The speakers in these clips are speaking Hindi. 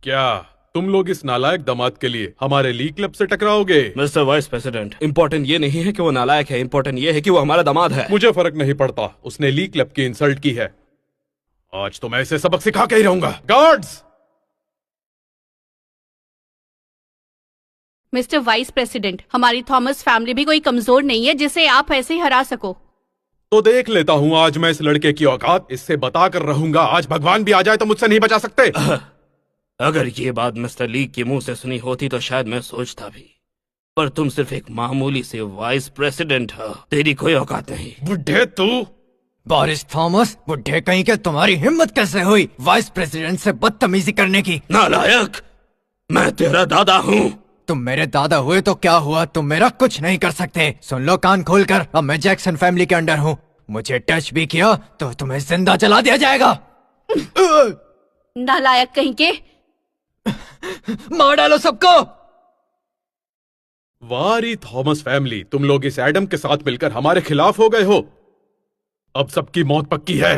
क्या तुम लोग इस नालायक दामाद के लिए हमारे लीग क्लब से टकराओगे? मिस्टर वाइस प्रेसिडेंट, इम्पोर्टेंट ये नहीं है कि वो नालायक है, इम्पोर्टेंट ये है कि वो हमारा दामाद है। मुझे फर्क नहीं पड़ता, उसने लीग क्लब की इंसल्ट की है। आज तो मैं इसे सबक सिखा के ही रहूंगा। गार्ड्स! मिस्टर वाइस प्रेसिडेंट, हमारी थॉमस फैमिली भी कोई कमजोर नहीं है जिसे आप ऐसे ही हरा सको। तो देख लेता हूं आज मैं इस लड़के की औकात। इससे बता कर रहूंगा, आज भगवान भी आ जाए तो मुझसे नहीं बचा सकते। अगर ये बात मिस्टर ली के मुंह से सुनी होती तो शायद मैं सोचता भी, पर तुम सिर्फ एक मामूली से वाइस प्रेसिडेंट हो, तेरी कोई औकात नहीं। बुढ़े तू! बोरिस थॉमस, बुढ़े कहीं के, तुम्हारी हिम्मत कैसे हुई वाइस प्रेसिडेंट से बदतमीजी करने की? नालायक, मैं तेरा दादा हूँ। तुम मेरे दादा हुए तो क्या हुआ, तुम मेरा कुछ नहीं कर सकते। सुन लो कान खोलकर, अब मैं जैक्सन फैमिली के अंडर हूँ। मुझे टच भी किया तो तुम्हें जिंदा जला दिया जाएगा। नालायक कहीं के! मार डालो सबको। वारी थॉमस फैमिली, तुम लोग इस एडम के साथ मिलकर हमारे खिलाफ हो गए हो। अब सबकी मौत पक्की है।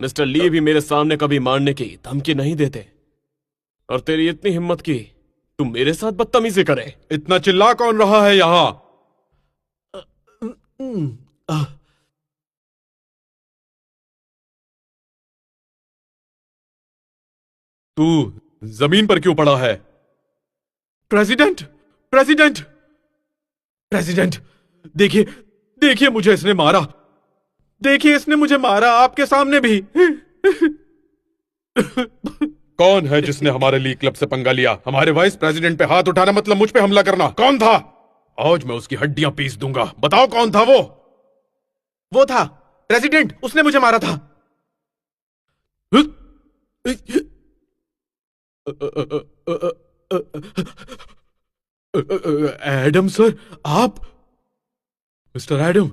मिस्टर ली भी मेरे सामने कभी मारने की धमकी नहीं देते, और तेरी इतनी हिम्मत की तुम मेरे साथ बदतमीजी करे। इतना चिल्ला कौन रहा है यहां? तू जमीन पर क्यों पड़ा है? प्रेसिडेंट, प्रेसिडेंट, प्रेसिडेंट, देखिए, देखिए मुझे इसने मारा। देखिए इसने मुझे मारा आपके सामने भी। कौन है जिसने हमारे लीग क्लब से पंगा लिया? हमारे वाइस प्रेसिडेंट पे हाथ उठाना मतलब मुझ पे हमला करना। कौन था? आज मैं उसकी हड्डियां पीस दूंगा। बताओ कौन था वो? वो था प्रेसिडेंट, उसने मुझे मारा था। एडम सर, आप? मिस्टर एडम,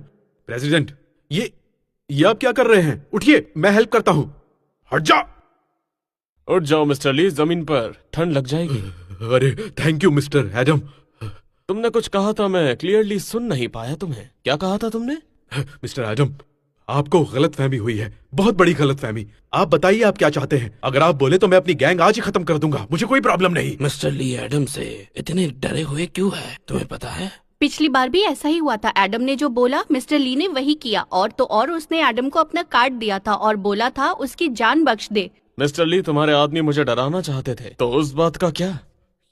प्रेसिडेंट, ये आप क्या कर रहे हैं? उठिए, मैं हेल्प करता हूं। हट जा। उठ जाओ मिस्टर ली, जमीन पर ठंड लग जाएगी। अरे थैंक यू मिस्टर एडम। तुमने कुछ कहा था, मैं क्लियरली सुन नहीं पाया। तुम्हें क्या कहा था तुमने? मिस्टर एडम, आपको गलतफहमी हुई है, बहुत बड़ी गलतफहमी। आप बताइए आप क्या चाहते हैं? अगर आप बोले तो मैं अपनी गैंग आज ही खत्म कर दूंगा, मुझे कोई प्रॉब्लम नहीं। मिस्टर ली एडम से इतने डरे हुए क्यों है, तुम्हें पता है? पिछली बार भी ऐसा ही हुआ था। एडम ने जो बोला मिस्टर ली ने वही किया, और तो और उसने एडम को अपना कार्ड दिया था और बोला था उसकी जान बख्श दे। मिस्टर ली, तुम्हारे आदमी मुझे डराना चाहते थे, तो उस बात का क्या?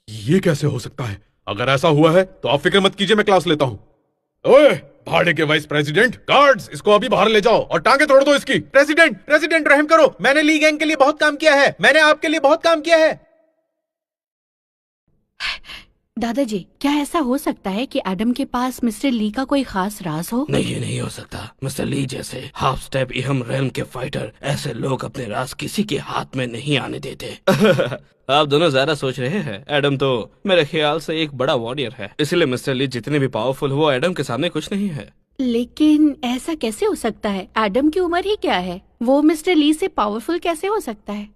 ये कैसे हो सकता है? अगर ऐसा हुआ है तो आप फिक्र मत कीजिए, मैं क्लास लेता हूं। ओए भाड़े के वाइस प्रेसिडेंट, गार्ड्स, इसको अभी बाहर ले जाओ और टांगे तोड़ दो इसकी। प्रेसिडेंट, प्रेसिडेंट रहम करो, मैंने ली गैंग के लिए बहुत काम किया है, मैंने आपके लिए बहुत काम किया है। दादाजी, क्या ऐसा हो सकता है कि एडम के पास मिस्टर ली का कोई खास राज हो? नहीं, ये नहीं हो सकता। मिस्टर ली जैसे हाफ स्टेप इहम रेलम के फाइटर, ऐसे लोग अपने राज किसी के हाथ में नहीं आने देते। आप दोनों ज्यादा सोच रहे हैं। एडम तो मेरे ख्याल से एक बड़ा वॉरियर है, इसलिए मिस्टर ली जितने भी पावरफुल वो एडम के सामने कुछ नहीं है। लेकिन ऐसा कैसे हो सकता है? एडम की उम्र ही क्या है, वो मिस्टर ली से पावरफुल कैसे हो सकता है?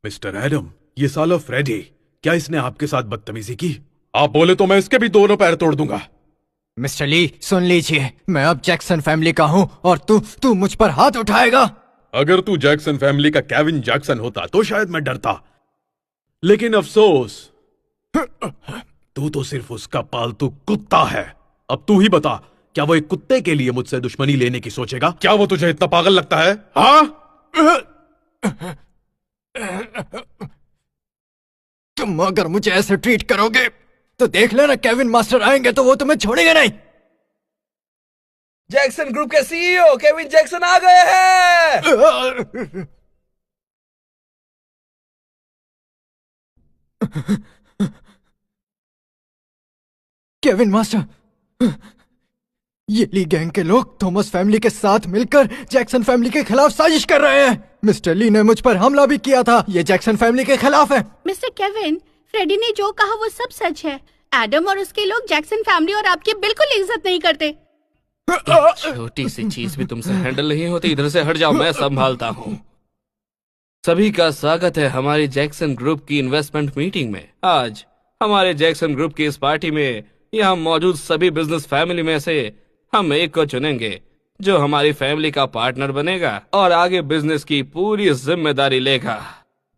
मिस्टर एडम, ये साला फ्रेडी, क्या इसने आपके साथ बदतमीजी की? आप बोले तो मैं इसके भी दोनों पैर तोड़ दूंगा। मिस्टर ली सुन लीजिए, मैं अब जैक्सन फैमिली का हूँ और तू मुझ पर हाथ उठाएगा। अगर तू जैक्सन फैमिली का केविन जैक्सन होता तो शायद मैं डरता, लेकिन अफसोस तू तो सिर्फ उसका पालतू कुत्ता है। अब तू ही बता, क्या वो एक कुत्ते के लिए मुझसे दुश्मनी लेने की सोचेगा? क्या वो तुझे इतना पागल लगता है? हाँ? तुम अगर मुझे ऐसे ट्रीट करोगे तो देख लेना, केविन मास्टर आएंगे तो वो तुम्हें छोड़ेंगे नहीं। जैक्सन ग्रुप के सीईओ केविन जैक्सन आ गए हैं। केविन मास्टर, ये ली गैंग के लोग थॉमस फैमिली के साथ मिलकर जैक्सन फैमिली के खिलाफ साजिश कर रहे हैं। मिस्टर ली ने मुझ पर हमला भी किया था, ये जैक्सन फैमिली के खिलाफ है। मिस्टर केविन, फ्रेडी ने जो कहा वो सब सच है। एडम और उसके लोग जैक्सन फैमिली और आपकी बिल्कुल इज्जत नहीं करते। छोटी सी चीज भी तुमसे हैंडल नहीं होती। इधर से हट जाओ, मैं संभालता हूँ। सभी का स्वागत है हमारी जैक्सन ग्रुप की इन्वेस्टमेंट मीटिंग में। आज हमारे जैक्सन ग्रुप की इस पार्टी में यहाँ मौजूद सभी बिजनेस फैमिली में से हम एक को चुनेंगे जो हमारी फैमिली का पार्टनर बनेगा और आगे बिजनेस की पूरी जिम्मेदारी लेगा।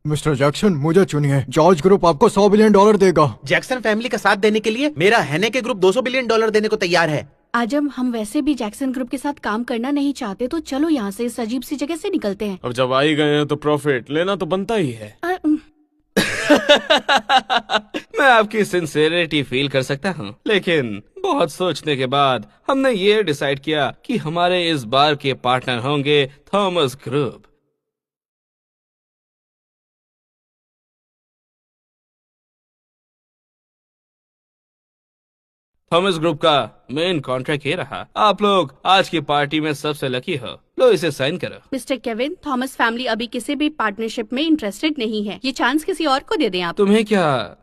मिस्टर जैक्सन, मुझे चुनिए। जॉर्ज ग्रुप आपको $100 बिलियन देगा। जैक्सन फैमिली का साथ देने के लिए मेरा हैने के ग्रुप $200 बिलियन देने को तैयार है। आजम, हम वैसे भी जैक्सन ग्रुप के साथ काम करना नहीं चाहते, तो चलो यहाँ से इस अजीब सी जगह से निकलते हैं। अब जब आ ही गए हैं तो प्रॉफिट लेना तो बनता ही है। मैं आपकी सिंसेरिटी फील कर सकता हूँ, लेकिन बहुत सोचने के बाद हमने ये डिसाइड किया कि हमारे इस बार के पार्टनर होंगे थॉमस ग्रुप। थॉमस ग्रुप का मेन कॉन्ट्रैक्ट ये रहा। आप लोग आज की पार्टी में सबसे लकी हो, लो इसे साइन करो। मिस्टर केविन, थॉमस फैमिली अभी किसी भी पार्टनरशिप में इंटरेस्टेड नहीं है। ये चांस किसी और को दे दें आप। तुम्हें क्या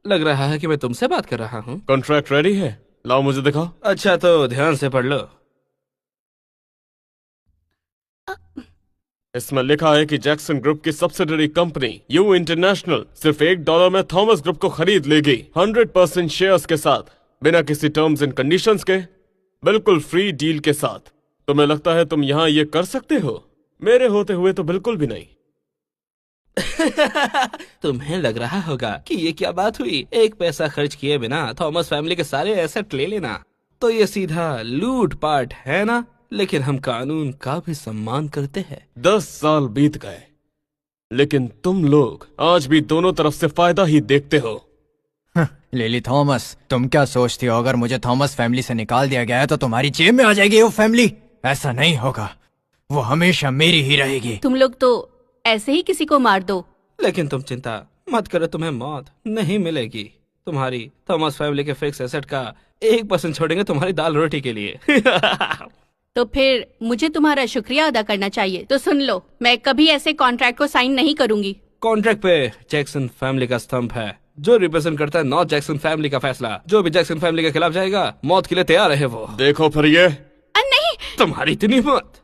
लग रहा है कि मैं तुमसे बात कर रहा हूँ? कॉन्ट्रैक्ट रेडी है, लाओ मुझे दिखाओ। अच्छा तो ध्यान से पढ़ लो। इसमें लिखा है कि जैक्सन ग्रुप की सब्सिडरी कंपनी यू इंटरनेशनल सिर्फ $1 में थॉमस ग्रुप को खरीद लेगी, 100% शेयर्स के साथ, बिना किसी टर्म्स एंड कंडीशंस के, बिल्कुल फ्री डील के साथ। तुम्हें लगता है तुम यहाँ ये कर सकते हो? मेरे होते हुए तो बिल्कुल भी नहीं। तुम्हें लग रहा होगा कि ये क्या बात हुई, एक पैसा खर्च किए बिना थॉमस फैमिली के सारे एसेट ले लेना, तो ये सीधा लूट पाट है ना? लेकिन हम कानून का भी सम्मान करते हैं। 10 साल बीत गए, लेकिन तुम लोग आज भी दोनों तरफ से फायदा ही देखते हो। लिली थॉमस, तुम क्या सोचती हो अगर मुझे थॉमस फैमिली से निकाल दिया गया है तो तुम्हारी जेब में आ जाएगी वो फैमिली? ऐसा नहीं होगा, वो हमेशा मेरी ही रहेगी। तुम लोग तो ऐसे ही किसी को मार दो। लेकिन तुम चिंता मत करो, तुम्हें मौत नहीं मिलेगी। तुम्हारी थॉमस फैमिली के फिक्स एसेट का 1% छोड़ेंगे तुम्हारी दाल रोटी के लिए। तो फिर मुझे तुम्हारा शुक्रिया अदा करना चाहिए। तो सुन लो, मैं कभी ऐसे कॉन्ट्रैक्ट को साइन नहीं करूंगी। कॉन्ट्रैक्ट पे जैक्सन फैमिली का स्तंभ है जो रिप्रेजेंट करता है नॉर्थ जैक्सन फैमिली का फैसला। जो भी जैक्सन फैमिली के खिलाफ जाएगा मौत के लिए तैयार है वो। देखो फिर ये नहीं, तुम्हारी इतनी हिम्मत।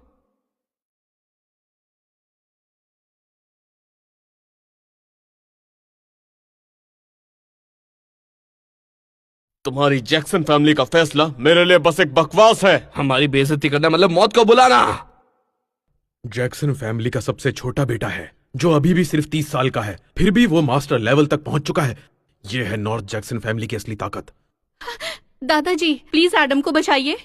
तुम्हारी जैक्सन फैमिली का फैसला मेरे लिए बस एक बकवास है। हमारी बेइज्जती करना मतलब मौत को बुलाना। जैक्सन फैमिली का सबसे छोटा बेटा है जो अभी भी सिर्फ 30 साल का है, फिर भी वो मास्टर लेवल तक पहुंच चुका है। ये है नॉर्थ जैक्सन फैमिली की असली ताकत। दादाजी प्लीज एडम को बचाइए।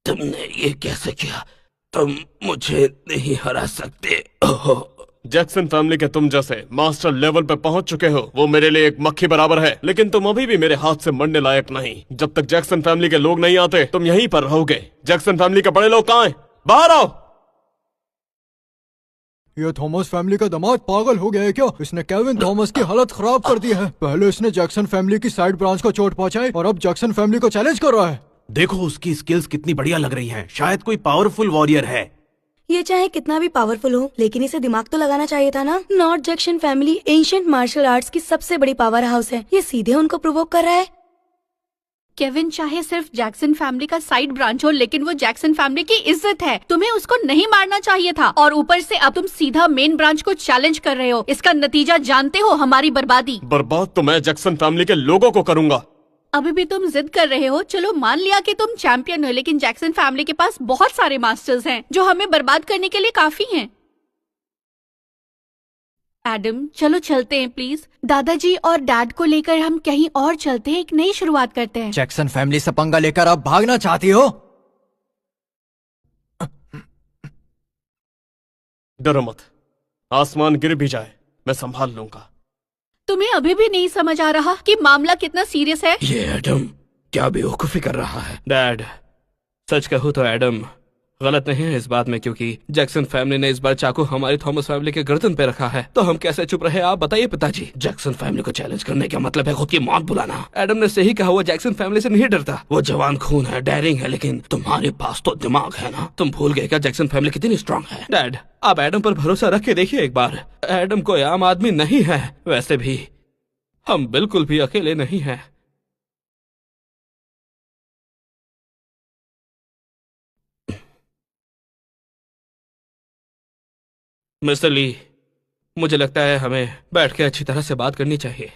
तुमने ये कैसे किया? तुम मुझे नहीं हरा सकते। जैक्सन फैमिली के तुम जैसे मास्टर लेवल पे पहुंच चुके हो वो मेरे लिए एक मक्खी बराबर है, लेकिन तुम अभी भी मेरे हाथ से मरने लायक नहीं। जब तक जैक्सन फैमिली के लोग नहीं आते तुम यहीं पर रहोगे। जैक्सन फैमिली के बड़े लोग कहाँ हैं? बाहर आओ। ये थॉमस फैमिली का दामाद पागल हो गया है क्या? इसने केविन थॉमस की हालत खराब कर दी है। पहले इसने जैक्सन फैमिली की साइड ब्रांच को चोट पहुंचाई और अब जैक्सन फैमिली को चैलेंज कर रहा है। देखो उसकी स्किल्स कितनी बढ़िया लग रही हैं। शायद कोई पावरफुल वॉरियर है। ये चाहे कितना भी पावरफुल हो, लेकिन इसे दिमाग तो लगाना चाहिए था ना। North Jackson family ancient martial arts की सबसे बड़ी पावर हाउस है। ये सीधे उनको प्रोवोक कर रहा है। केविन चाहे सिर्फ जैक्सन फैमिली का साइड ब्रांच हो, लेकिन वो जैक्सन फैमिली की इज्जत है। तुम्हें उसको नहीं मारना चाहिए था, और ऊपर से अब तुम सीधा मेन ब्रांच को चैलेंज कर रहे हो। इसका नतीजा जानते हो? हमारी बर्बादी। बर्बाद तो मैं जैक्सन फैमिली के लोगों को करूंगा। अभी भी तुम जिद कर रहे हो। चलो मान लिया कि तुम चैंपियन हो, लेकिन जैक्सन फैमिली के पास बहुत सारे मास्टर्स हैं जो हमें बर्बाद करने के लिए काफी हैं। एडम चलो चलते हैं प्लीज। दादाजी और डैड को लेकर हम कहीं और चलते हैं, एक नई शुरुआत करते हैं। जैक्सन फैमिली से पंगा लेकर आप भागना चाहती हो? डरो मत, आसमान गिर भी जाए मैं संभाल लूंगा। तुम्हें अभी भी नहीं समझ आ रहा कि मामला कितना सीरियस है? ये एडम क्या बेवकूफी कर रहा है। डैड सच कहूँ तो एडम गलत नहीं है इस बात में, क्योंकि जैक्सन फैमिली ने इस बार चाकू हमारी थॉमस फैमिली के गर्दन पे रखा है। तो हम कैसे चुप रहे आप बताइए पिताजी। जैक्सन फैमिली को चैलेंज करने का मतलब है खुद की मौत बुलाना। एडम ने सही कहा, वो जैक्सन फैमिली से नहीं डरता। वो जवान खून है, डेयरिंग है, लेकिन तुम्हारे पास तो दिमाग है ना। तुम भूल गए क्या जैक्सन फैमिली कितनी स्ट्रांग है? डैड आप एडम पर भरोसा रख के देखिए एक बार। एडम कोई आम आदमी नहीं है। वैसे भी हम बिल्कुल भी अकेले नहीं है। मिस्टर ली, मुझे लगता है हमें बैठ के अच्छी तरह से बात करनी चाहिए।